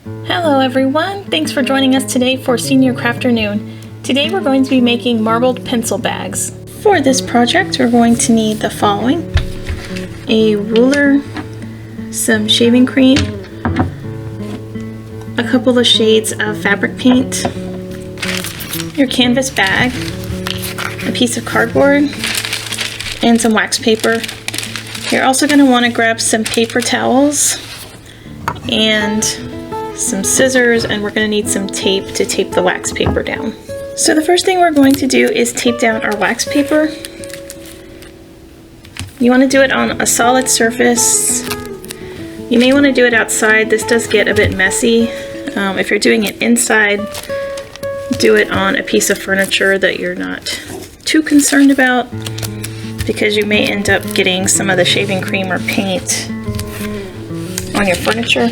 Hello everyone, thanks for joining us today for Senior Crafternoon. Today we're going to be making marbled pencil bags. For this project we're going to need the following: a ruler, some shaving cream, a couple of shades of fabric paint, your canvas bag, a piece of cardboard, and some wax paper. You're also going to want to grab some paper towels and some scissors, and we're going to need some tape to tape the wax paper down. So the first thing we're going to do is tape down our wax paper. You want to do it on a solid surface. You may want to do it outside. This does get a bit messy. If you're doing it inside, do it on a piece of furniture that you're not too concerned about, because you may end up getting some of the shaving cream or paint on your furniture.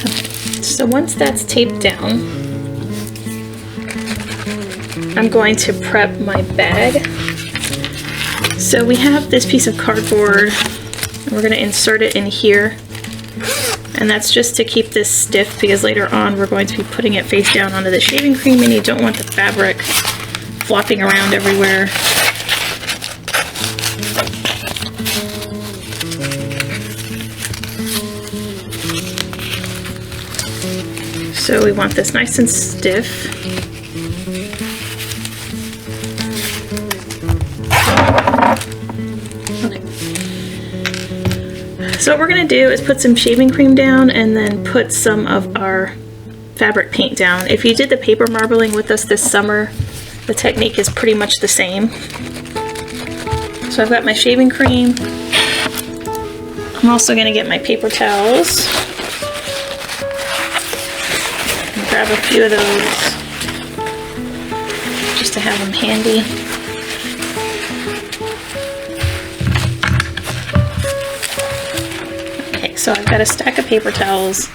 Okay. So once that's taped down, I'm going to prep my bag. So we have this piece of cardboard, and we're going to insert it in here. And that's just to keep this stiff, because later on we're going to be putting it face down onto the shaving cream and you don't want the fabric flopping around everywhere. So we want this nice and stiff. So what we're going to do is put some shaving cream down and then put some of our fabric paint down. If you did the paper marbling with us this summer, the technique is pretty much the same. So I've got my shaving cream. I'm also going to get my paper towels. And grab a few of those just to have them handy. So I've got a stack of paper towels.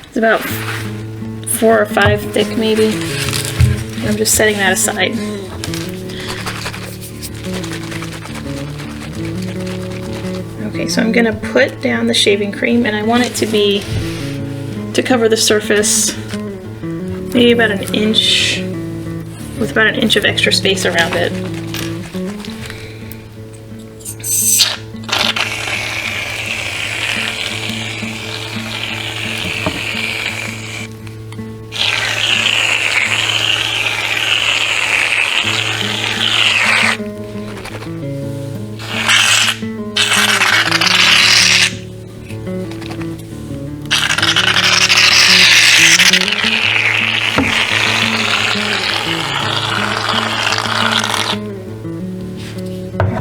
It's about 4 or 5 thick maybe. I'm just setting that aside. Okay, so I'm gonna put down the shaving cream, and I want it to cover the surface maybe about an inch, with about an inch of extra space around it.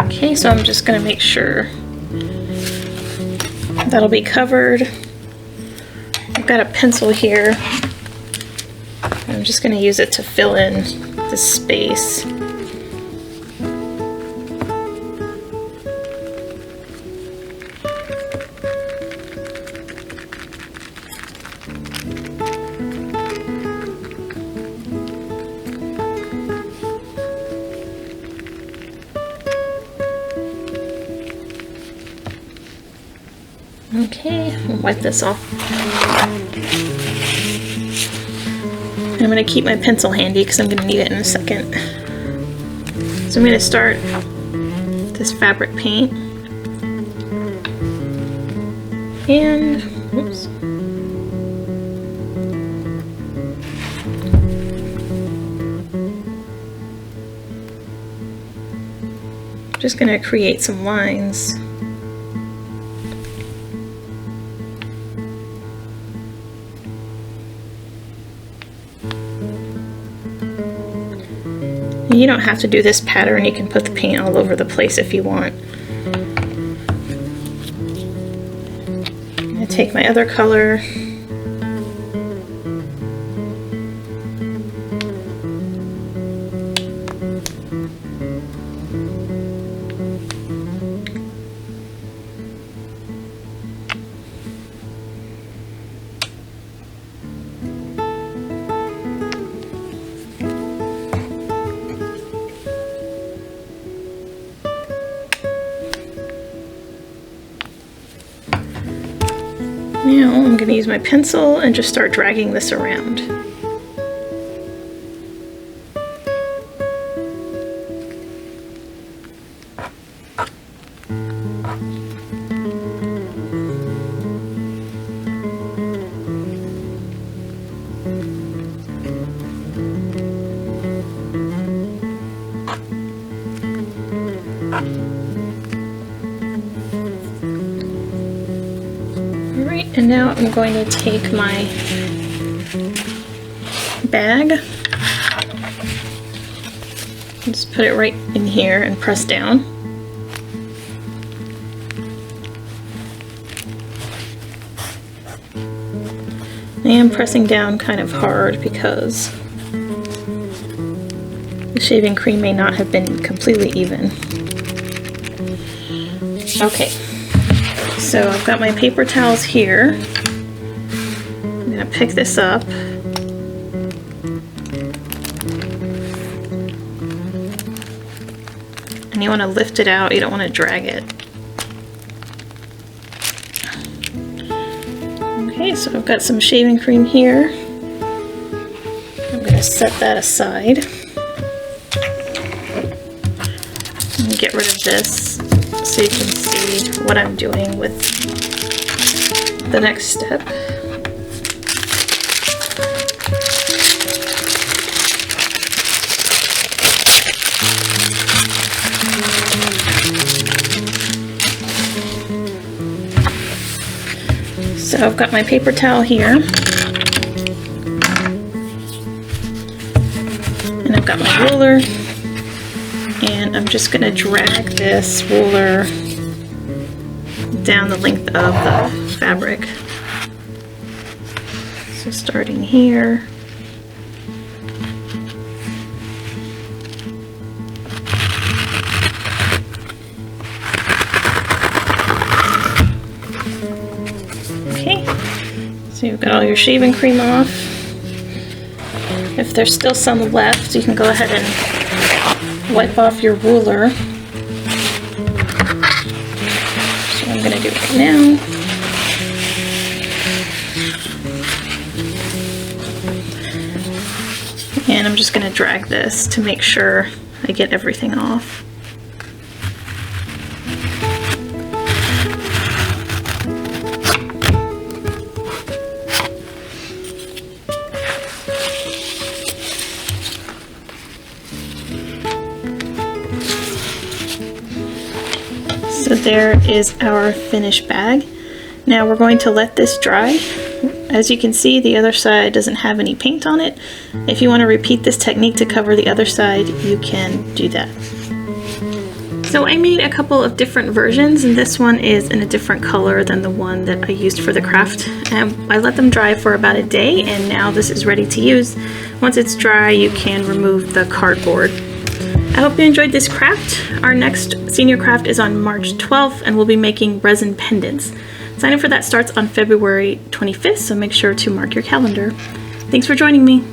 Okay, so I'm just going to make sure that'll be covered. I've got a pencil here. I'm just going to use it to fill in the space. Okay, I'll wipe this off. And I'm going to keep my pencil handy because I'm going to need it in a second. So I'm going to start this fabric paint. And, oops. Just going to create some lines. You don't have to do this pattern, you can put the paint all over the place if you want. I'm going to take my other color. Now I'm going to use my pencil and just start dragging this around. Alright, and now I'm going to take my bag and just put it right in here and press down. I am pressing down kind of hard because the shaving cream may not have been completely even. Okay, so I've got my paper towels here. I'm going to pick this up. And you want to lift it out, you don't want to drag it. Okay, so I've got some shaving cream here. I'm going to set that aside. And get rid of this so you can see what I'm doing with the next step. So I've got my paper towel here, and I've got my ruler, and I'm just going to drag this ruler down the length of the fabric. So starting here, okay, so you've got all your shaving cream off. If there's still some left, you can go ahead and wipe off your ruler. So I'm going to do it right now. And I'm just going to drag this to make sure I get everything off. So there is our finished bag. Now we're going to let this dry. As you can see, the other side doesn't have any paint on it. If you want to repeat this technique to cover the other side, you can do that. So I made a couple of different versions, and this one is in a different color than the one that I used for the craft. I let them dry for about a day, and now this is ready to use. Once it's dry, you can remove the cardboard. I hope you enjoyed this craft. Our next senior craft is on March 12th, and we'll be making resin pendants. Sign up for that starts on February 25th, so make sure to mark your calendar. Thanks for joining me.